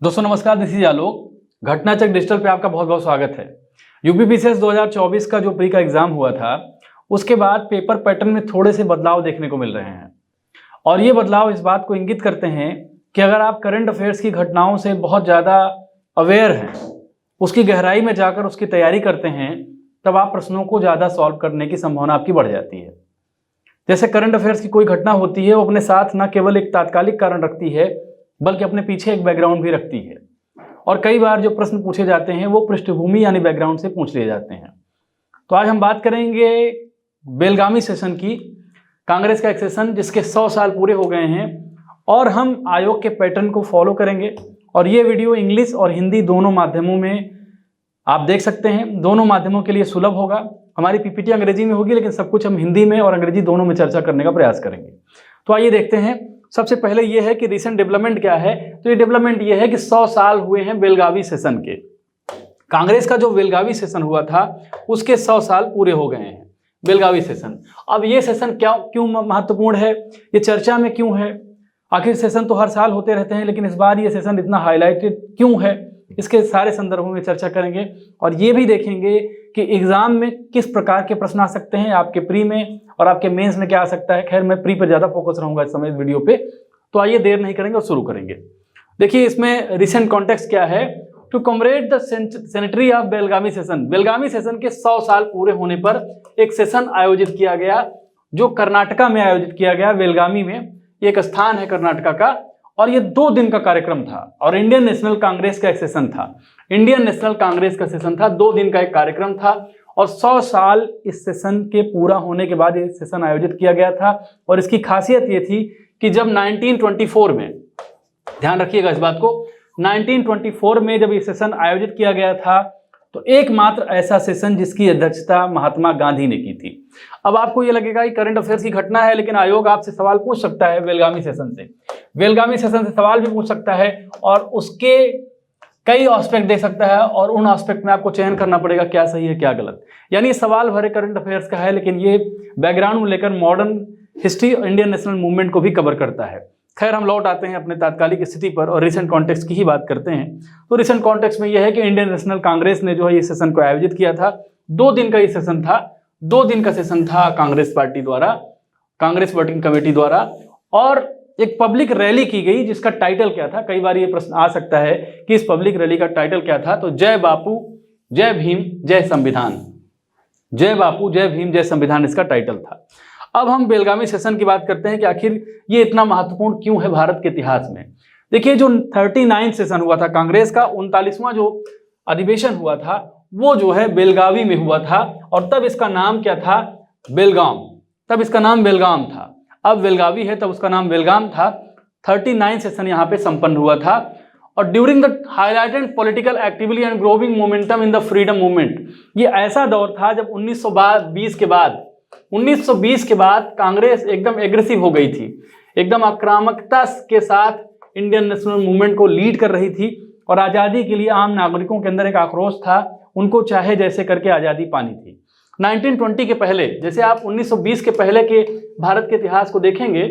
दोस्तों नमस्कार, this is Alok. घटनाचक digital पे आपका बहुत बहुत स्वागत है। यूपीपीसीएस 2024 का जो प्री का एग्जाम हुआ था उसके बाद पेपर पैटर्न में थोड़े से बदलाव देखने को मिल रहे हैं और ये बदलाव इस बात को इंगित करते हैं कि अगर आप करंट अफेयर्स की घटनाओं से बहुत ज़्यादा अवेयर हैं, उसकी गहराई में जाकर उसकी तैयारी करते हैं, तब आप प्रश्नों को ज़्यादा सॉल्व करने की संभावना आपकी बढ़ जाती है। जैसे करंट अफेयर्स की कोई घटना होती है, वो अपने साथ न केवल एक तात्कालिक कारण रखती है बल्कि अपने पीछे एक बैकग्राउंड भी रखती है और कई बार जो प्रश्न पूछे जाते हैं वो पृष्ठभूमि यानी बैकग्राउंड से पूछ लिए जाते हैं। तो आज हम बात करेंगे बेलगामी सेशन की, कांग्रेस का एक सेशन जिसके 100 साल पूरे हो गए हैं और हम आयोग के पैटर्न को फॉलो करेंगे और ये वीडियो इंग्लिश और हिंदी दोनों माध्यमों में आप देख सकते हैं, दोनों माध्यमों के लिए सुलभ होगा। हमारी पीपीटी अंग्रेजी में होगी लेकिन सब कुछ हम हिंदी में और अंग्रेजी दोनों में चर्चा करने का प्रयास करेंगे। तो आइए देखते हैं। सबसे पहले ये है कि रिसेंट डेवलपमेंट क्या है। तो ये डेवलपमेंट ये है कि 100 साल हुए हैं बेलगावी सेशन के। कांग्रेस का जो बेलगावी सेशन हुआ था उसके 100 साल पूरे हो गए हैं। बेलगावी सेशन, अब ये सेशन क्यों महत्वपूर्ण है, ये चर्चा में क्यों है? आखिर सेशन तो हर साल होते रहते हैं लेकिन इस बार ये सेशन इतना हाईलाइटेड क्यों है, इसके सारे संदर्भों में चर्चा करेंगे और ये भी देखेंगे कि एग्जाम में किस प्रकार के प्रश्न आ सकते हैं, आपके प्री में और आपके मेंस में क्या आ सकता है। खैर मैं प्री पर ज़्यादा फोकस रहूंगा इस समय इस वीडियो पे। तो आइए देर नहीं करेंगे और शुरू करेंगे। देखिए इसमें रिसेंट कॉन्टेक्स्ट क्या है। To commemorate the century of Belgaum session, Belgaum session के 100 साल पूरे होने पर एक सेशन आयोजित किया गया जो कर्नाटका में आयोजित किया गया। बेलगामी में एक स्थान है कर्नाटका का और ये 2 दिन का कार्यक्रम था और इंडियन नेशनल कांग्रेस का एक सेशन था। इंडियन नेशनल कांग्रेस का सेशन था, 2 दिन का एक कार्यक्रम था और 100 साल इस सेशन के पूरा होने के बाद ये सेशन आयोजित किया गया था। और इसकी खासियत ये थी कि जब 1924 में, ध्यान रखिएगा इस बात को, 1924 में जब ये सेशन आयोजित किया गया था तो एकमात्र ऐसा सेशन जिसकी अध्यक्षता महात्मा गांधी ने की थी। अब आपको ये लगेगा कि करंट अफेयर्स की घटना है लेकिन आयोग आपसे सवाल पूछ सकता है बेलगामी सेशन से, बेलगामी सेशन से सवाल भी पूछ सकता है और उसके कई एस्पेक्ट दे सकता है और उन एस्पेक्ट में आपको चयन करना पड़ेगा क्या सही है क्या गलत। यानी सवाल भरे करंट अफेयर्स का है लेकिन ये बैकग्राउंड में लेकर modern history Indian national movement को भी कवर करता है। खैर हम लौट आते हैं अपने तात्कालिक स्थिति पर और रिसेंट कॉन्टेक्स्ट की ही बात करते हैं। तो रिसेंट कॉन्टेक्स्ट में यह है कि इंडियन नेशनल कांग्रेस ने जो है इस सेशन को आयोजित किया था। 2 दिन का ये सेशन था, 2 दिन का सेशन था कांग्रेस पार्टी द्वारा, कांग्रेस वर्किंग कमेटी द्वारा, और एक पब्लिक रैली की गई जिसका टाइटल क्या था। कई बार ये प्रश्न आ सकता है कि इस पब्लिक रैली का टाइटल क्या था। तो जय बापू जय भीम जय संविधान, जय बापू जय भीम जय संविधान इसका टाइटल था। अब हम बेलगामी सेशन की बात करते हैं कि आखिर ये इतना महत्वपूर्ण क्यों है भारत के इतिहास में। देखिए जो 39 सेशन हुआ था कांग्रेस का, 39वां जो अधिवेशन हुआ था वो जो है बेलगावी में हुआ था और तब इसका नाम क्या था, बेलगाम। तब इसका नाम बेलगाम था। अब बेलगावी है तब उसका नाम बेलगाम था। 39 सेशन यहाँ पे संपन्न हुआ था और during the highlighted political activity and growing momentum in the freedom movement, ये ऐसा दौर था जब 1920 के बाद कांग्रेस एकदम एग्रेसिव हो गई थी, एकदम आक्रामकता के साथ इंडियन नेशनल मूवमेंट को लीड कर रही थी और आज़ादी के लिए आम नागरिकों के अंदर एक आक्रोश था, उनको चाहे जैसे करके आज़ादी पानी थी। 1920 के पहले, जैसे आप 1920 के पहले के भारत के इतिहास को देखेंगे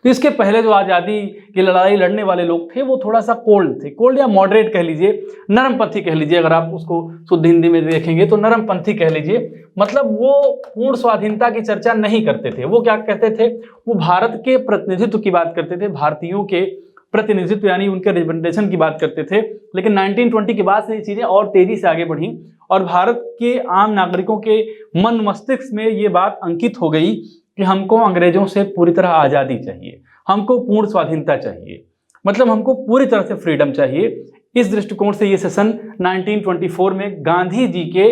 तो इसके पहले जो आज़ादी की लड़ाई लड़ने वाले लोग थे वो थोड़ा सा कोल्ड थे, कोल्ड या मॉडरेट कह लीजिए, नरमपंथी कह लीजिए। अगर आप उसको शुद्ध हिंदी में देखेंगे तो नरमपंथी कह लीजिए। मतलब वो पूर्ण स्वाधीनता की चर्चा नहीं करते थे। वो क्या कहते थे, वो भारत के प्रतिनिधित्व की बात करते थे, भारतीयों के प्रतिनिधित्व यानी उनके रिप्रेजेंटेशन की बात करते थे। लेकिन 1920 के बाद से ये चीज़ें और तेजी से आगे बढ़ी और भारत के आम नागरिकों के मन मस्तिष्क में ये बात अंकित हो गई कि हमको अंग्रेजों से पूरी तरह आज़ादी चाहिए, हमको पूर्ण स्वाधीनता चाहिए, मतलब हमको पूरी तरह से फ्रीडम चाहिए। इस दृष्टिकोण से ये सेशन 1924 में गांधी जी के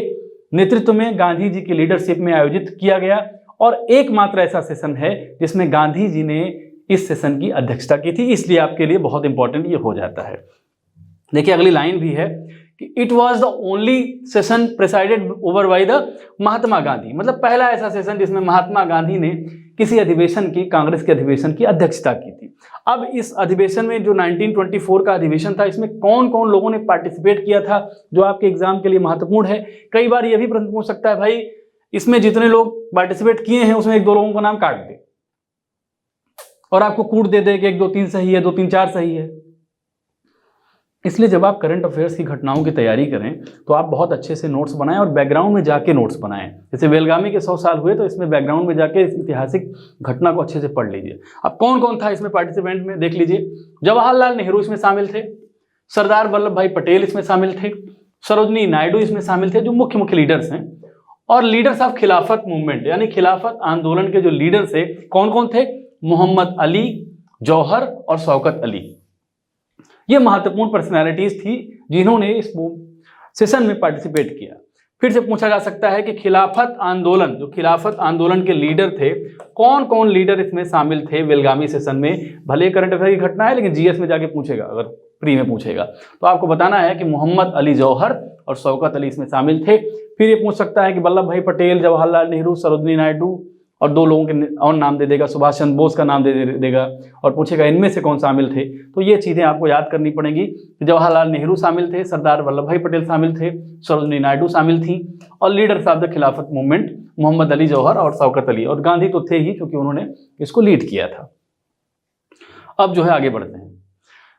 नेतृत्व में, गांधी जी की लीडरशिप में आयोजित किया गया और एकमात्र ऐसा सेशन है जिसमें गांधी जी ने इस सेशन की अध्यक्षता की थी। इसलिए आपके लिए बहुत इंपॉर्टेंट ये हो जाता है। देखिए अगली लाइन भी है कि it was the only session presided over by the Mahatma Gandhi, मतलब पहला ऐसा सेशन जिसमें महात्मा गांधी ने किसी अधिवेशन की, कांग्रेस के अधिवेशन की अध्यक्षता की थी। अब इस अधिवेशन में जो 1924 का अधिवेशन था इसमें कौन कौन लोगों ने पार्टिसिपेट किया था जो आपके एग्जाम के लिए महत्वपूर्ण है। कई बार यह भी प्रश्न पूछ सकता है भाई इसमें जितने लोग पार्टिसिपेट किए हैं उसमें 1-2 लोगों का नाम काट दे और आपको कूट दे कि 1 2 3 सही है, 2 3 4 सही है। इसलिए जब आप करंट अफेयर्स की घटनाओं की तैयारी करें तो आप बहुत अच्छे से नोट्स बनाएं और बैकग्राउंड में जाके नोट्स बनाएं। जैसे बेलगामी के 100 साल हुए तो इसमें बैकग्राउंड में जाके इस ऐतिहासिक घटना को अच्छे से पढ़ लीजिए। अब कौन कौन था इसमें पार्टिसिपेंट में देख लीजिए। जवाहरलाल नेहरू इसमें शामिल थे, सरदार वल्लभ भाई पटेल इसमें शामिल थे, सरोजनी नायडू इसमें शामिल थे, जो मुख्य मुख्य लीडर्स हैं। और लीडर्स ऑफ खिलाफत मूवमेंट यानी खिलाफत आंदोलन के जो लीडर थे कौन कौन थे, मोहम्मद अली, जौहर और शौकत अली। ये महत्वपूर्ण पर्सनैलिटीज थी जिन्होंने इस सेशन में पार्टिसिपेट किया। फिर से पूछा जा सकता है कि खिलाफत आंदोलन, जो खिलाफत आंदोलन के लीडर थे, कौन कौन लीडर इसमें शामिल थे बेलगामी सेशन में। भले करंट अफेयर की घटना है लेकिन जीएस में जाके पूछेगा, अगर प्री में पूछेगा तो आपको बताना है कि मोहम्मद अली जौहर और शौकत अली इसमें शामिल थे। फिर ये पूछ सकता है कि वल्लभ भाई पटेल, जवाहरलाल नेहरू, सरोजनी नायडू और दो लोगों के और नाम दे देगा, सुभाष चंद्र बोस का नाम दे देगा और पूछेगा इनमें से कौन शामिल थे। तो ये चीज़ें आपको याद करनी पड़ेंगी। जवाहरलाल नेहरू शामिल थे, सरदार वल्लभ भाई पटेल शामिल थे, सरोजनी नायडू शामिल थी और लीडर्स ऑफ द खिलाफत मूवमेंट मोहम्मद अली जौहर और शौकत अली, और गांधी तो थे ही क्योंकि उन्होंने इसको लीड किया था। अब जो है आगे बढ़ते हैं।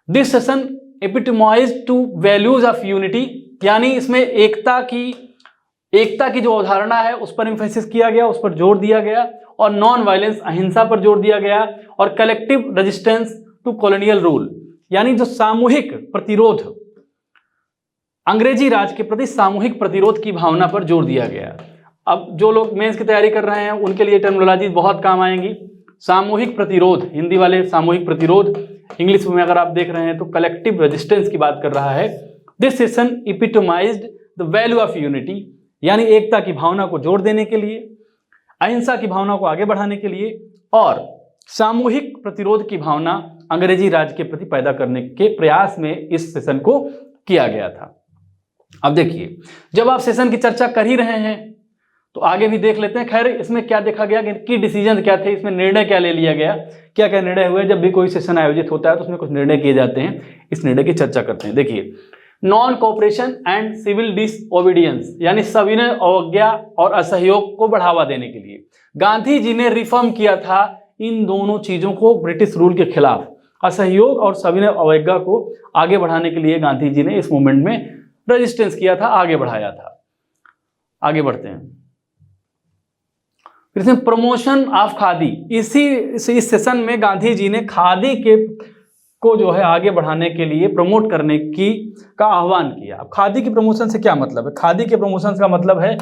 This session epitomized two values of unity, यानी इसमें एकता की जो अवधारणा है उस पर एम्फेसिस किया गया, उस पर जोर दिया गया, और नॉन वायलेंस, अहिंसा पर जोर दिया गया, और collective resistance to colonial rule, यानी जो सामूहिक प्रतिरोध, अंग्रेजी राज के प्रति सामूहिक प्रतिरोध की भावना पर जोर दिया गया। अब जो लोग मेंस की तैयारी कर रहे हैं उनके लिए टर्मिनोलॉजी बहुत काम आएंगी। सामूहिक प्रतिरोध, हिंदी वाले सामूहिक प्रतिरोध, इंग्लिश में अगर आप देख रहे हैं तो कलेक्टिव रेजिस्टेंस की बात कर रहा है। This session epitomized the value of unity, यानी एकता की भावना को जोर देने के लिए, अहिंसा की भावना को आगे बढ़ाने के लिए और सामूहिक प्रतिरोध की भावना अंग्रेजी राज के प्रति पैदा करने के प्रयास में इस सेशन को किया गया था। अब देखिए, जब आप सेशन की चर्चा कर ही रहे हैं तो आगे भी देख लेते हैं। खैर, इसमें क्या देखा गया कि डिसीजन क्या थे, इसमें निर्णय क्या ले लिया गया, क्या क्या निर्णय हुए। जब भी कोई सेशन आयोजित होता है तो उसमें कुछ निर्णय किए जाते हैं, इस निर्णय की चर्चा करते हैं। देखिए, non cooperation and civil disobedience, यानी सविनय अवज्ञा और असहयोग को बढ़ावा देने के लिए गांधी जी ने रिफॉर्म किया था इन दोनों चीजों को ब्रिटिश रूल के खिलाफ। असहयोग और सविनय अवज्ञा को आगे बढ़ाने के लिए गांधी जी ने इस मूवमेंट में रेजिस्टेंस किया था, आगे बढ़ाया था। आगे बढ़ते हैं। फिर इसमें प्रमोशन ऑफ खादी, इस सेशन में गांधी जी ने खादी के को जो है आगे बढ़ाने के लिए प्रमोट करने का आह्वान किया। अब खादी की प्रमोशन से क्या मतलब है? खादी के प्रमोशन का मतलब है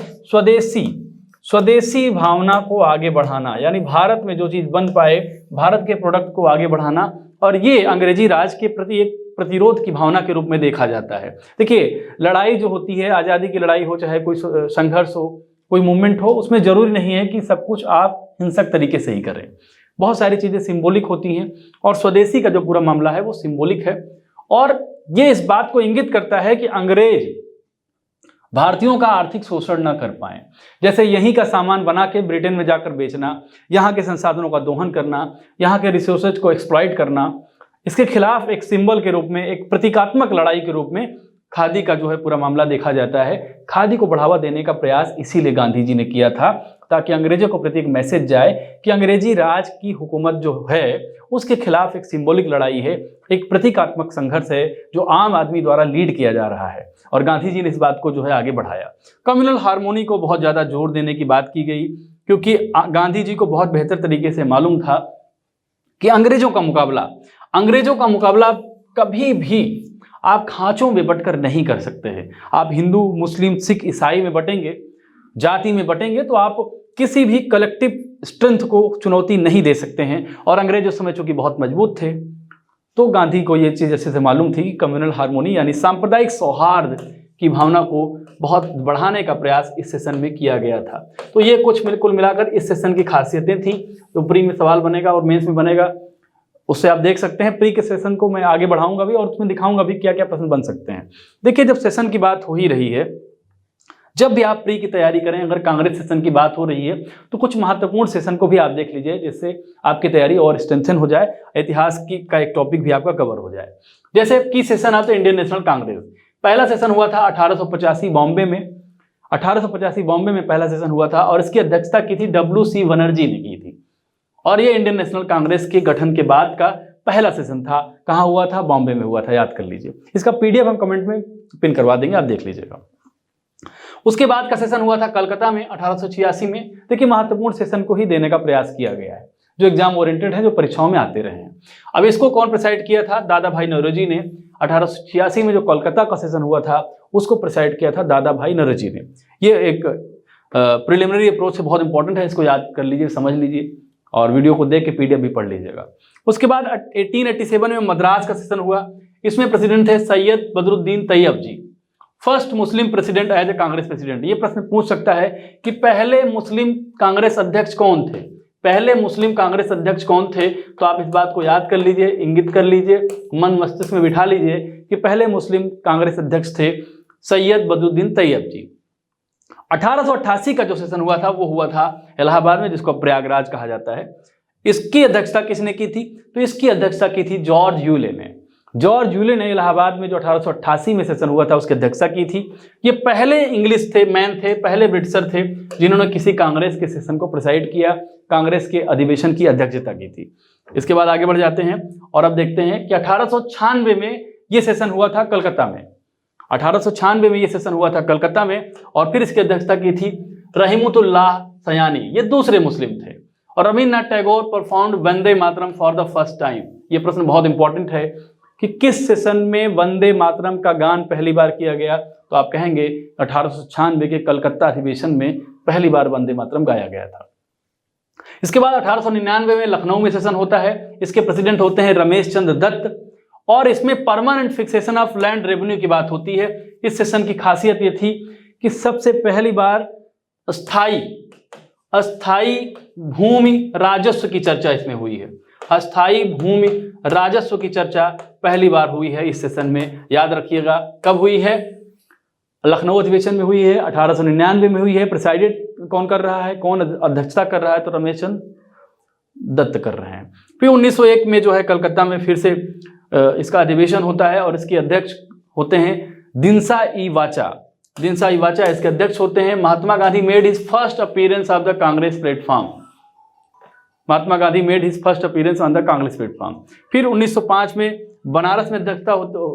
स्वदेशी भावना को आगे बढ़ाना, यानी भारत में जो चीज बन पाए, भारत के प्रोडक्ट को आगे बढ़ाना, और ये अंग्रेजी राज के प्रति एक प्रतिरोध की भावना के रूप में देखा जाता है। देखिए, लड़ाई जो होती है, आज़ादी की लड़ाई हो, चाहे कोई संघर्ष हो, कोई मूवमेंट हो, उसमें जरूरी नहीं है कि सब कुछ आप हिंसक तरीके से ही करें। बहुत सारी चीजें सिंबॉलिक होती हैं और स्वदेशी का जो पूरा मामला है वो सिंबॉलिक है, और ये इस बात को इंगित करता है कि अंग्रेज भारतीयों का आर्थिक शोषण न कर पाए। जैसे यहीं का सामान बना के ब्रिटेन में जाकर बेचना, यहाँ के संसाधनों का दोहन करना, यहाँ के रिसोर्सेज को एक्सप्लॉइट करना, इसके खिलाफ एक सिंबल के रूप में, एक प्रतीकात्मक लड़ाई के रूप में खादी का जो है पूरा मामला देखा जाता है। खादी को बढ़ावा देने का प्रयास इसीलिए गांधी जी ने किया था, ताकि अंग्रेजों को प्रति एक मैसेज जाए कि अंग्रेजी राज की हुकूमत जो है उसके खिलाफ एक सिंबॉलिक लड़ाई है, एक प्रतीकात्मक संघर्ष है जो आम आदमी द्वारा लीड किया जा रहा है। और गांधी जी ने इस बात को जो है आगे बढ़ाया। कम्युनल हार्मोनी को बहुत ज़्यादा जोर देने की बात की गई, क्योंकि गांधी जी को बहुत बेहतर तरीके से मालूम था कि अंग्रेजों का मुकाबला कभी भी आप खांचों में बंटकर नहीं कर सकते हैं। आप हिंदू, मुस्लिम, सिख, ईसाई में बटेंगे, जाति में बटेंगे, तो आप किसी भी कलेक्टिव स्ट्रेंथ को चुनौती नहीं दे सकते हैं। और अंग्रेज उस समय चूंकि बहुत मजबूत थे, तो गांधी को ये चीज़ अच्छे से मालूम थी। कम्युनल हार्मोनी यानी सांप्रदायिक सौहार्द की भावना को बहुत बढ़ाने का प्रयास इस सेशन में किया गया था। तो ये कुछ कुल मिलाकर इस सेशन की खासियतें थी। तो प्री में सवाल बनेगा और मेंस में बनेगा, उससे आप देख सकते हैं। प्री के सेशन को मैं आगे बढ़ाऊंगा भी और उसमें दिखाऊंगा भी क्या क्या प्रश्न बन सकते हैं। देखिए, जब सेशन की बात हो ही रही है, जब भी आप प्री की तैयारी करें, अगर कांग्रेस सेशन की बात हो रही है तो कुछ महत्वपूर्ण सेशन को भी आप देख लीजिए, जिससे आपकी तैयारी और स्ट्रेंथन हो जाए, इतिहास का एक टॉपिक भी आपका कवर हो जाए। जैसे की सेशन आता है इंडियन नेशनल कांग्रेस। पहला सेशन हुआ था 1885 बॉम्बे में। 1885 बॉम्बे में पहला सेशन हुआ था और इसकी अध्यक्षता की थी W.C. बनर्जी ने की थी। और ये इंडियन नेशनल कांग्रेस के गठन के बाद का पहला सेशन था। कहाँ हुआ था? बॉम्बे में हुआ था, याद कर लीजिए। इसका PDF हम कमेंट में पिन करवा देंगे, आप देख लीजिएगा। उसके बाद का सेशन हुआ था कलकत्ता में 1886 में। देखिए, महत्वपूर्ण सेशन को ही देने का प्रयास किया गया है, जो एग्जाम ओरिएंटेड है, जो परीक्षाओं में आते रहे हैं। अब इसको कौन प्रिसाइड किया था? दादा भाई नौरोजी ने। 1886 में जो कोलकाता का सेशन हुआ था उसको प्रिसाइड किया था दादा भाई नौरोजी ने। ये एक प्रिलिमिनरी अप्रोच से बहुत इंपॉर्टेंट है, इसको याद कर लीजिए, समझ लीजिए, और वीडियो को देख के PDF भी पढ़ लीजिएगा। उसके बाद 1887 में मद्रास का सेशन हुआ। इसमें प्रेसिडेंट थे Syed Badruddin Tyab ji, first Muslim president as a Congress president. ये प्रश्न पूछ सकता है कि पहले मुस्लिम कांग्रेस अध्यक्ष कौन थे? पहले मुस्लिम कांग्रेस अध्यक्ष कौन थे? तो आप इस बात को याद कर लीजिए, इंगित कर लीजिए, मन मस्तिष्क में बिठा लीजिए कि पहले मुस्लिम कांग्रेस अध्यक्ष थे सैयद बदरुद्दीन तैयब जी। 1888 का जो सेशन हुआ था वो हुआ था इलाहाबाद में, जिसको प्रयागराज कहा जाता है। इसकी अध्यक्षता किसने की थी? तो इसकी अध्यक्षता की थी जॉर्ज यूले ने। जॉर्ज यूले ने इलाहाबाद में जो 1888 में सेशन हुआ था उसकी अध्यक्षता की थी। ये पहले इंग्लिश थे, मैन थे, पहले ब्रिटिशर थे जिन्होंने किसी कांग्रेस के सेशन को प्रिसाइड किया, कांग्रेस के अधिवेशन की अध्यक्षता की थी। इसके बाद आगे बढ़ जाते हैं और अब देखते हैं कि 1896 में ये सेशन हुआ था कलकत्ता में। 1896 में ये सेशन हुआ था कलकत्ता में, और फिर इसकी अध्यक्षता की थी रहीमतुल्लाह सयानी। ये दूसरे मुस्लिम थे। और Rabindranath Tagore performed Vande Mataram for the first time. ये प्रश्न बहुत इंपॉर्टेंट है कि किस सेशन में वंदे मातरम का गान पहली बार किया गया? तो आप कहेंगे 1896 के कलकत्ता अधिवेशन में पहली बार वंदे मातरम गाया गया था। इसके बाद 1899 में लखनऊ में सेशन होता है। इसके प्रेसिडेंट होते हैं रमेश चंद्र दत्त, और इसमें permanent fixation of land revenue की बात होती है। इस सेशन की खासियत ये थी कि सबसे पहली बार अस्थाई भूमि राजस्व की चर्चा इसमें हुई है। अस्थाई भूमि राजस्व की चर्चा पहली बार हुई है इस सेशन में, याद रखिएगा। कब हुई है? लखनऊ अधिवेशन में हुई है, 1899 में हुई है। प्रिसाइडेड कौन कर रहा है, कौन अध्यक्षता कर रहा है? तो रमेश चंद्र दत्त कर रहे हैं। फिर 1901 में जो है कलकत्ता में फिर से इसका अधिवेशन होता है, और इसके अध्यक्ष होते हैं दिनसा ई वाचा। दिनसा ई वाचा इसके अध्यक्ष होते हैं। Mahatma Gandhi made his first appearance of the Congress platform. Mahatma Gandhi made his first appearance on the Congress platform. फिर 1905 में बनारस में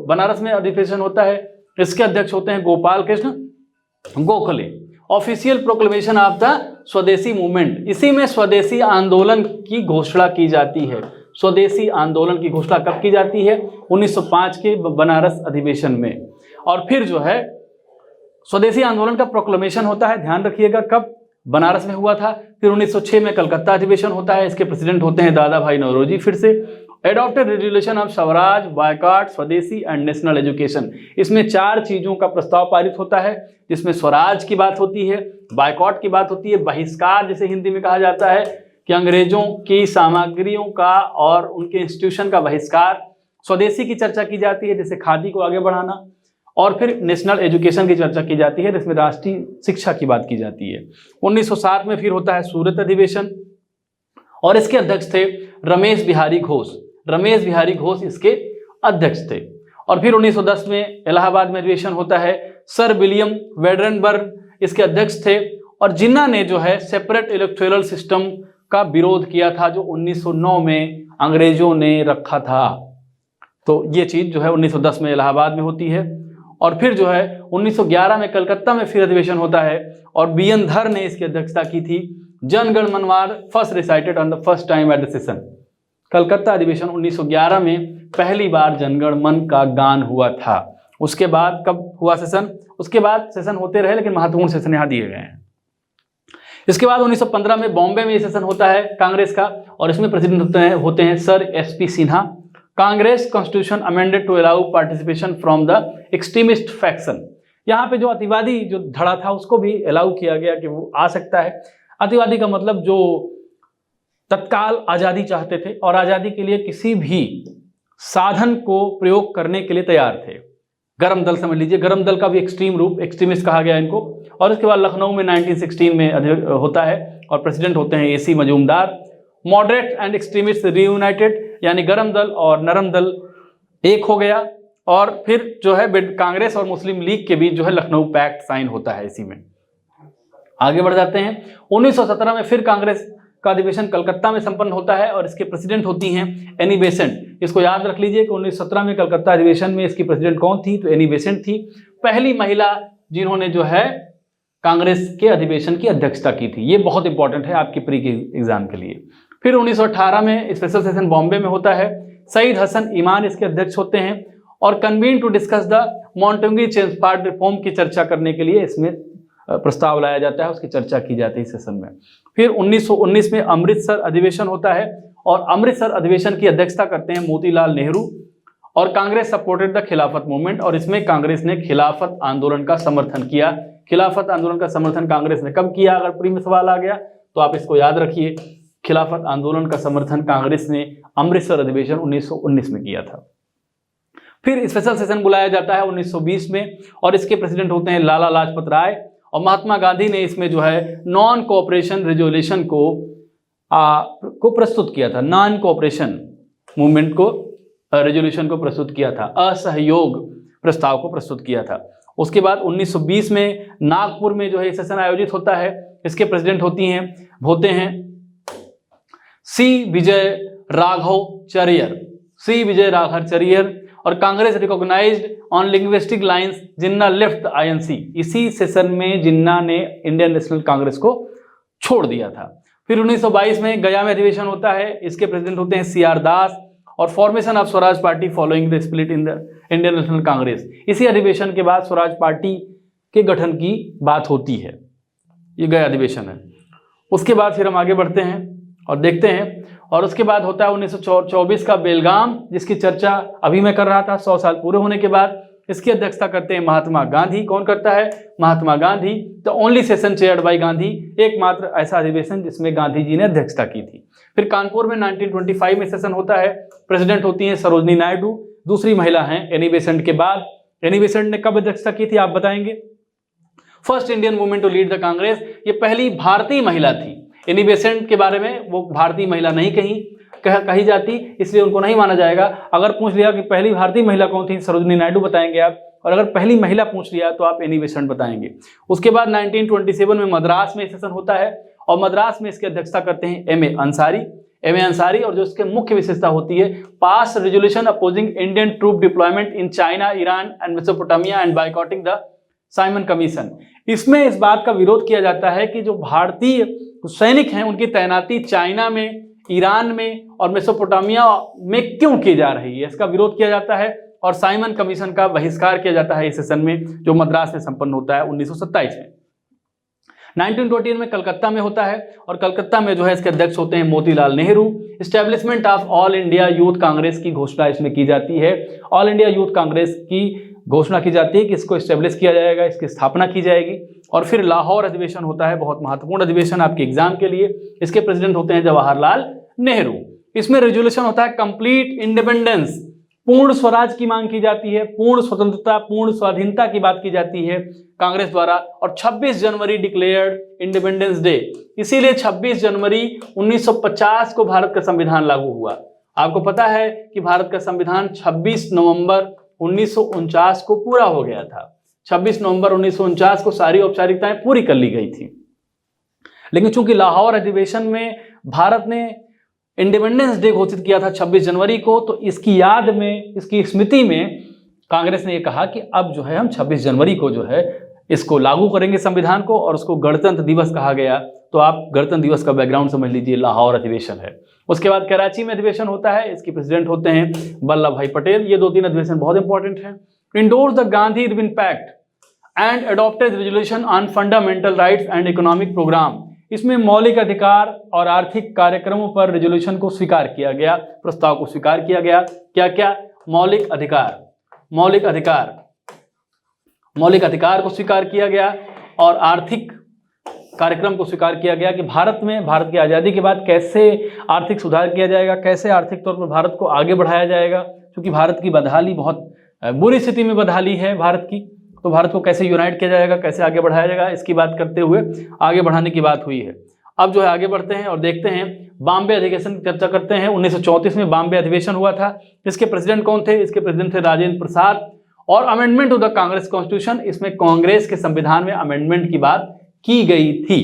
बनारस में अधिवेशन होता है। इसके अध्यक्ष होते हैं Gopal Krishna Gokhale. Official proclamation of the स्वदेशी मूवमेंट, इसी में स्वदेशी आंदोलन की घोषणा की जाती है। स्वदेशी आंदोलन की घोषणा कब की जाती है? 1905 के बनारस अधिवेशन में। और फिर जो है स्वदेशी आंदोलन का प्रोक्लेमेशन होता है, ध्यान रखिएगा, कब? बनारस में हुआ था। फिर 1906 में कलकत्ता अधिवेशन होता है। इसके प्रेसिडेंट होते हैं दादा भाई नौरोजी। फिर से adopted resolution of Swaraj, boycott, स्वदेशी एंड नेशनल एजुकेशन। इसमें 4 चीजों का प्रस्ताव पारित होता है, जिसमें स्वराज की बात होती है, बायकॉट की बात होती है, बहिष्कार जिसे हिंदी में कहा जाता है कि अंग्रेजों की सामग्रियों का और उनके इंस्टीट्यूशन का बहिष्कार, स्वदेशी की चर्चा की जाती है जैसे खादी को आगे बढ़ाना, और फिर नेशनल एजुकेशन की चर्चा की जाती है जिसमें राष्ट्रीय शिक्षा की बात की जाती है। 1907 में फिर होता है सूरत अधिवेशन, और इसके अध्यक्ष थे रमेश बिहारी घोष। रमेश बिहारी घोष इसके अध्यक्ष थे। और फिर 1910 में इलाहाबाद में अधिवेशन होता है। सर विलियम वेडनबर्ग इसके अध्यक्ष थे, और जिन्ना ने जो है सेपरेट इलेक्टोरल सिस्टम का विरोध किया था, जो 1909 में अंग्रेजों ने रखा था। तो ये चीज जो है 1910 में इलाहाबाद में होती है। और फिर जो है 1911 में कलकत्ता में फिर अधिवेशन होता है, और BN धर ने इसकी अध्यक्षता की थी। जन गण मनवार first recited on the first time at the session. Calcutta अधिवेशन 1911 में पहली बार जनगण मन का गान हुआ था। उसके बाद कब हुआ सेशन? उसके बाद सेशन होते रहे, लेकिन महत्वपूर्ण सेशन यहाँ दिए गए हैं। इसके बाद 1915 में बॉम्बे में सेशन होता है कांग्रेस का, और इसमें प्रेसिडेंट होते हैं sir SP Sinha. Congress constitution amended to allow participation from the extremist faction. यहाँ पे जो अतिवादी जो धड़ा था उसको भी अलाउ किया गया कि वो आ सकता है। अतिवादी का मतलब जो तत्काल आज़ादी चाहते थे और आज़ादी के लिए किसी भी साधन को प्रयोग करने के लिए तैयार थे। गरम दल समझ लीजिए, गरम दल का भी एक्सट्रीम रूप, एक्सट्रीमिस्ट कहा गया इनको। और इसके बाद लखनऊ में 1916 में होता है, और प्रेसिडेंट होते हैं AC Majumdar. Moderate and extremist reunited, यानी गरम दल और नरम दल एक हो गया। और फिर जो है कांग्रेस और मुस्लिम लीग के बीच जो है लखनऊ पैक्ट साइन होता है इसी में। आगे बढ़ जाते हैं 1917 में फिर कांग्रेस का अधिवेशन कलकत्ता में संपन्न होता है और इसके प्रेसिडेंट होती हैं एनी बेसेंट। इसको याद रख लीजिए कि 1917 में कलकत्ता अधिवेशन में इसकी प्रेसिडेंट कौन थी, तो एनी बेसेंट थी, पहली महिला जिन्होंने जो है कांग्रेस के अधिवेशन की अध्यक्षता की थी। ये बहुत इंपॉर्टेंट है आपकी प्री के एग्जाम के लिए। फिर 1918 में स्पेशल सेशन बॉम्बे में होता है, सईद हसन इमाम इसके अध्यक्ष होते हैं और convene to discuss the Montagu Chelmsford reform की चर्चा करने के लिए इसमें प्रस्ताव लाया जाता है, उसकी चर्चा की जाती है इस सेशन में। फिर 1919 में अमृतसर अधिवेशन होता है और अमृतसर अधिवेशन की अध्यक्षता करते हैं मोतीलाल नेहरू और कांग्रेस सपोर्टेड द खिलाफत मूवमेंट और इसमें कांग्रेस ने खिलाफत आंदोलन का समर्थन किया। खिलाफत आंदोलन का समर्थन कांग्रेस ने कब किया, अगर प्री में सवाल आ गया तो आप इसको याद रखिए, खिलाफत आंदोलन का समर्थन कांग्रेस ने अमृतसर अधिवेशन 1919 में किया था। फिर स्पेशल सेशन बुलाया जाता है 1920 में और इसके प्रेसिडेंट होते हैं लाला लाजपत राय और महात्मा गांधी ने इसमें जो है नॉन कोऑपरेशन रेजोल्यूशन को प्रस्तुत किया था, नॉन कोऑपरेशन मूवमेंट को रेजोल्यूशन को प्रस्तुत किया था, असहयोग प्रस्ताव को प्रस्तुत किया था। उसके बाद 1920 में नागपुर में जो है सेशन आयोजित होता है, इसके प्रेसिडेंट होते हैं सी विजय राघव चरियर और Congress recognized on linguistic lines Jinnah left the INC. इसी सेशन में जिन्ना ने इंडियन नेशनल कांग्रेस को छोड़ दिया था। फिर 1922 में गया में अधिवेशन होता है, इसके प्रेसिडेंट होते हैं सी आर दास और formation of Swaraj party following the split in the Indian national Congress. इसी अधिवेशन के बाद स्वराज पार्टी के गठन की बात होती है, ये गया अधिवेशन है। उसके बाद फिर हम आगे बढ़ते हैं और देखते हैं और उसके बाद होता है 1924 का बेलगाम, जिसकी चर्चा अभी मैं कर रहा था 100 साल पूरे होने के बाद। इसकी अध्यक्षता करते हैं महात्मा गांधी। कौन करता है? Mahatma Gandhi. The only session chaired by Gandhi, एकमात्र ऐसा अधिवेशन जिसमें गांधी जी ने अध्यक्षता की थी। फिर कानपुर में 1925 में सेशन होता है, प्रेसिडेंट होती हैं सरोजनी नायडू, दूसरी महिला हैं एनी बेसेंट के बाद। एनी बेसेंट ने कब अध्यक्षता की थी आप बताएंगे? First Indian women to lead the Congress, ये पहली भारतीय महिला थी। एनी बेसेंट के बारे में वो भारतीय महिला नहीं कही जाती, इसलिए उनको नहीं माना जाएगा। अगर पूछ लिया कि पहली भारतीय महिला कौन थी, सरोजनी नायडू बताएंगे आप, और अगर पहली महिला पूछ लिया तो आप एनी बेसेंट बताएंगे। उसके बाद 1927 में मद्रास में सेशन होता है और मद्रास में इसकी अध्यक्षता करते हैं एम ए अंसारी और जो इसके मुख्य विशेषता होती है, pass resolution opposing Indian troop deployment in China, Iran and Mesopotamia and boycotting the Simon Commission. इसमें इस बात का विरोध किया जाता है कि जो भारतीय सैनिक हैं उनकी तैनाती चाइना में, ईरान में और मेसोपोटामिया में क्यों की जा रही है, इसका विरोध किया जाता है और साइमन कमीशन का बहिष्कार किया जाता है इस सेशन में, जो मद्रास में संपन्न होता है 1927 में। 1928 में कलकत्ता में होता है और कलकत्ता में जो है इसके अध्यक्ष होते हैं Motilal Nehru. Establishment of all India youth Congress की घोषणा इसमें की जाती है। ऑल इंडिया यूथ कांग्रेस की घोषणा की जाती है कि इसको एस्टेब्लिश किया जाएगा, इसकी स्थापना की जाएगी। और फिर लाहौर अधिवेशन होता है, बहुत महत्वपूर्ण अधिवेशन आपके एग्जाम के लिए। इसके प्रेसिडेंट होते हैं जवाहरलाल नेहरू। इसमें रेजोल्यूशन होता है कंप्लीट इंडिपेंडेंस, पूर्ण स्वराज की मांग की जाती है, पूर्ण स्वतंत्रता, पूर्ण स्वाधीनता की बात की जाती है कांग्रेस द्वारा। और 26 जनवरी डिक्लेयर्ड इंडिपेंडेंस डे, इसीलिए 26 जनवरी 1950 को भारत का संविधान लागू हुआ। आपको पता है कि भारत का संविधान 26 नवंबर 1949 को पूरा हो गया था। 26 नवंबर 1949 को सारी औपचारिकताएं पूरी कर ली गई थी। लेकिन चूंकि लाहौर अधिवेशन में भारत ने इंडिपेंडेंस डे घोषित किया था 26 जनवरी को, तो इसकी याद में, इसकी स्मृति में कांग्रेस ने यह कहा कि अब जो है हम 26 जनवरी को जो है इसको लागू करेंगे संविधान को, और उसको गणतंत्र दिवस कहा गया। तो आप गणतंत्र दिवस का बैकग्राउंड समझ लीजिए, लाहौर अधिवेशन है। उसके बाद कराची में अधिवेशन होता है, इसके प्रेसिडेंट होते हैं वल्लभ भाई पटेल। ये 2-3 अधिवेशन बहुत इंपॉर्टेंट है। Endorse the Gandhi Irwin pact and adopted resolution on fundamental rights and economic programme, इसमें मौलिक अधिकार और आर्थिक कार्यक्रमों पर रेजोल्यूशन को स्वीकार किया गया, प्रस्ताव को स्वीकार किया गया। क्या क्या? मौलिक अधिकार को स्वीकार किया गया और आर्थिक कार्यक्रम को स्वीकार किया गया कि भारत की आज़ादी के बाद कैसे आर्थिक सुधार किया जाएगा, कैसे आर्थिक तौर पर भारत को आगे बढ़ाया जाएगा। क्योंकि भारत की बदहाली, बहुत बुरी स्थिति में बदहाली है भारत की, तो भारत को कैसे यूनाइट किया जाएगा, कैसे आगे बढ़ाया जाएगा, इसकी बात करते हुए आगे बढ़ाने की बात हुई है। अब जो है आगे बढ़ते हैं और देखते हैं बॉम्बे अधिवेशन की चर्चा करते हैं। 1934 में बॉम्बे अधिवेशन हुआ था। इसके प्रेसिडेंट कौन थे? इसके प्रेसिडेंट थे राजेंद्र प्रसाद। और amendment of the Congress constitution, इसमें कांग्रेस के संविधान में अमेंडमेंट की बात की गई थी।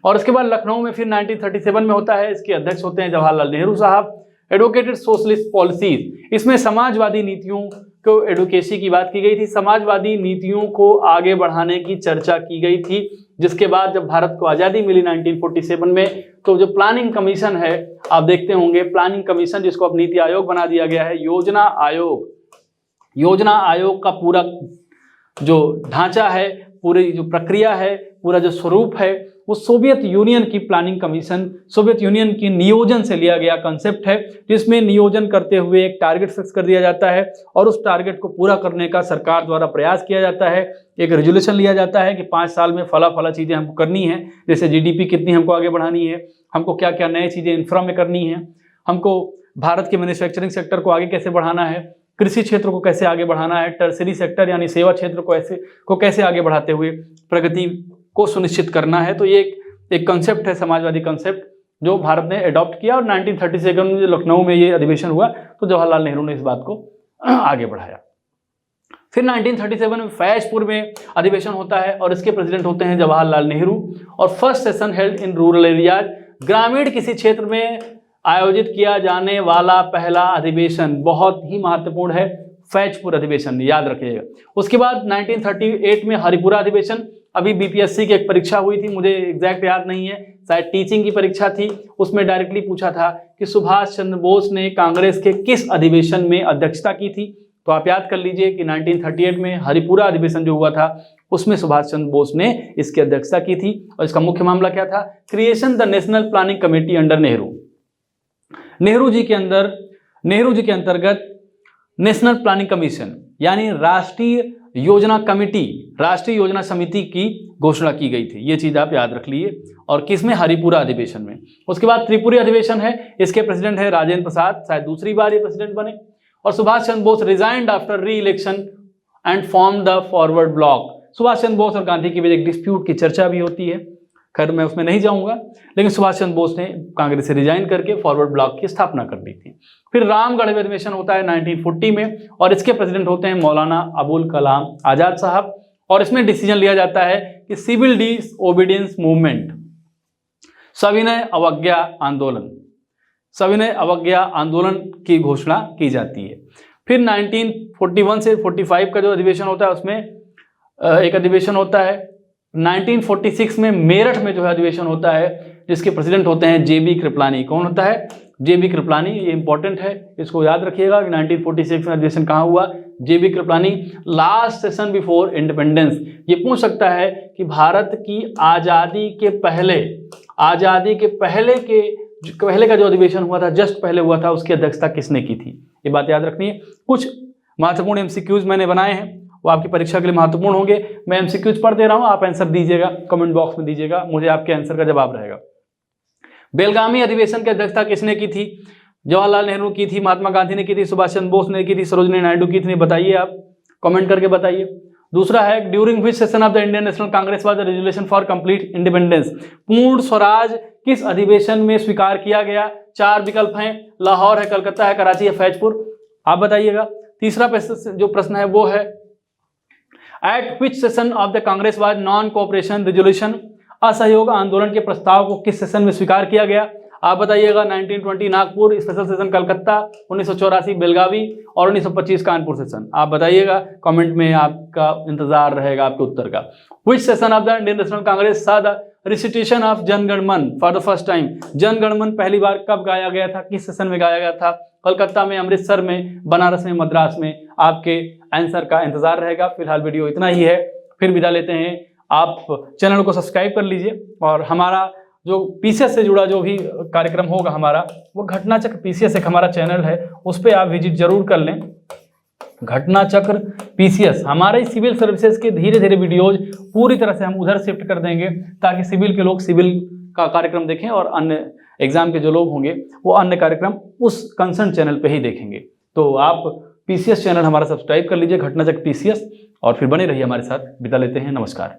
और उसके बाद लखनऊ में फिर 1937 में होता है। इसके अध्यक्ष होते हैं जवाहरलाल नेहरू साहब। एडवोकेटेड सोशलिस्ट पॉलिसीज, इसमें समाजवादी नीतियों को एडवोकेसी की बात की गई थी, समाजवादी नीतियों को आगे बढ़ाने की चर्चा की गई थी। जिसके बाद जब भारत को आज़ादी मिली 1947 में, तो जो प्लानिंग कमीशन है, आप देखते होंगे प्लानिंग कमीशन जिसको अब नीति आयोग बना दिया गया है, योजना आयोग का पूरा जो ढांचा है, पूरी जो प्रक्रिया है, पूरा जो स्वरूप है, वो सोवियत यूनियन की प्लानिंग कमीशन, सोवियत यूनियन की नियोजन से लिया गया कंसेप्ट है, जिसमें नियोजन करते हुए एक टारगेट फिक्स कर दिया जाता है और उस टारगेट को पूरा करने का सरकार द्वारा प्रयास किया जाता है। एक रेजोल्यूशन लिया जाता है कि 5 साल में फला चीज़ें हमको करनी है, जैसे जीडीपी कितनी हमको आगे बढ़ानी है, हमको क्या क्या नई चीज़ें इंफ्रा में करनी है, हमको भारत के मैन्युफैक्चरिंग सेक्टर को आगे कैसे बढ़ाना है, कृषि क्षेत्र को कैसे आगे बढ़ाना है, टर्सरी सेक्टर यानी सेवा क्षेत्र को कैसे आगे बढ़ाते हुए प्रगति को सुनिश्चित करना है। तो ये एक कंसेप्ट है, समाजवादी कंसेप्ट, जो भारत ने अडॉप्ट किया। और 1937 में लखनऊ में ये अधिवेशन हुआ तो जवाहरलाल नेहरू ने इस बात को आगे बढ़ाया। फिर 1937 में फैजपुर में अधिवेशन होता है और इसके प्रेसिडेंट होते हैं जवाहरलाल नेहरू। और first session held in rural areas, ग्रामीण किसी क्षेत्र में आयोजित किया जाने वाला पहला अधिवेशन, बहुत ही महत्वपूर्ण है, फैजपुर अधिवेशन, याद रखिएगा। उसके बाद 1938 में हरिपुरा अधिवेशन, अभी बीपीएससी की एक परीक्षा हुई थी, मुझे एग्जैक्ट याद नहीं है, शायद टीचिंग की परीक्षा थी, उसमें डायरेक्टली पूछा था कि सुभाष चंद्र बोस ने कांग्रेस के किस अधिवेशन में अध्यक्षता की थी। तो आप याद कर लीजिए कि 1938 में हरिपुरा अधिवेशन जो हुआ था उसमें सुभाष चंद्र बोस ने इसकी अध्यक्षता की थी। और इसका मुख्य मामला क्या था? Creation the national planning committee under Nehru. Nehru ji के अंतर्गत नेशनल प्लानिंग कमीशन यानी राष्ट्रीय योजना कमेटी, राष्ट्रीय योजना समिति की घोषणा की गई थी। ये चीज आप याद रख लीजिए। और किसमें? हरिपुरा अधिवेशन में। उसके बाद त्रिपुरी अधिवेशन है, इसके प्रेसिडेंट है राजेंद्र प्रसाद, शायद दूसरी बार ये प्रेसिडेंट बने। और Subhash Chandra Bose resigned after re election and form the forward bloc. Subhash Chandra Bose और गांधी के बीच एक डिस्प्यूट की चर्चा भी होती है, खैर मैं उसमें नहीं जाऊंगा, लेकिन सुभाष चंद्र बोस ने कांग्रेस से रिजाइन करके फॉरवर्ड ब्लॉक की स्थापना कर दी थी। फिर रामगढ़ अधिवेशन होता है 1940 में और इसके प्रेसिडेंट होते हैं मौलाना अबुल कलाम आजाद साहब। और इसमें डिसीजन लिया जाता है कि सिविल डिसओबीडियंस मूवमेंट, सविनय अवज्ञा आंदोलन की घोषणा की जाती है। फिर 1941 से 45 का जो अधिवेशन होता है उसमें एक अधिवेशन होता है। 1946 में मेरठ में जो है अधिवेशन होता है, जिसके प्रेसिडेंट होते हैं जेबी कृपलानी। कौन होता है? जेबी कृपलानी। ये इंपॉर्टेंट है, इसको याद रखिएगा कि 1946 में अधिवेशन कहाँ हुआ? J B Kripalani. Last session before independence, ये पूछ सकता है कि भारत की आज़ादी के पहले का जो अधिवेशन हुआ था, जस्ट पहले हुआ था, उसकी अध्यक्षता किसने की थी? ये बात याद रखनी है। कुछ महत्वपूर्ण एमसीक्यूज मैंने बनाए हैं, वो आपकी परीक्षा के लिए महत्वपूर्ण होंगे। मैं एमसीक्यूज पढ़ दे रहा हूं, आप आंसर दीजिएगा, कमेंट बॉक्स में दीजिएगा, मुझे आपके आंसर का जवाब रहेगा। बेलगामी अधिवेशन की अध्यक्षता किसने की थी? जवाहरलाल नेहरू की थी, महात्मा गांधी ने की थी, सुभाष चंद्र बोस ने की थी, सरोजिनी नायडू की थी। बताइए, आप कमेंट करके बताइए। दूसरा है during which session of the Indian national Congress was the resolution for complete independence, पूर्ण स्वराज किस अधिवेशन में स्वीकार किया गया? 4 विकल्प हैं, लाहौर है, कलकत्ता है, कराची है, फैजपुर। आप बताइएगा। तीसरा जो प्रश्न है वो है eight which session of the Congress was non cooperation resolution, असहयोग आंदोलन के प्रस्ताव को किस सेशन में स्वीकार किया गया? आप बताइएगा। 1920 नागपुर स्पेशल सेशन कलकत्ता, 1984 बेलगावी और 1925 कानपुर सेशन। आप बताइएगा, कमेंट में आपका इंतजार रहेगा आपके उत्तर का। विच session of the Indian national Congress सा the recitation of Jana Gana मन for the first time, Jana Gana मन पहली बार कब गाया गया था, किस सेशन में गाया गया था? कलकत्ता में, अमृतसर में, बनारस में, मद्रास में। आपके आंसर का इंतजार रहेगा। फिलहाल वीडियो इतना ही है, फिर विदा लेते हैं। आप चैनल को सब्सक्राइब कर लीजिए और हमारा जो पीसीएस से जुड़ा जो भी कार्यक्रम होगा हमारा, वो घटना चक्र पीसीएस एक हमारा चैनल है, उस पर आप विजिट जरूर कर लें। घटना चक्र पीसीएस, हमारे सिविल सर्विसेज के धीरे धीरे वीडियोज पूरी तरह से हम उधर शिफ्ट कर देंगे, ताकि सिविल के लोग सिविल का कार्यक्रम देखें और अन्य एग्जाम के जो लोग होंगे वो अन्य कार्यक्रम उस कंसर्न चैनल पे ही देखेंगे। तो आप पीसीएस चैनल हमारा सब्सक्राइब कर लीजिए, घटना चक्र पीसीएस, और फिर बने रहिए हमारे साथ। विदा लेते हैं, नमस्कार।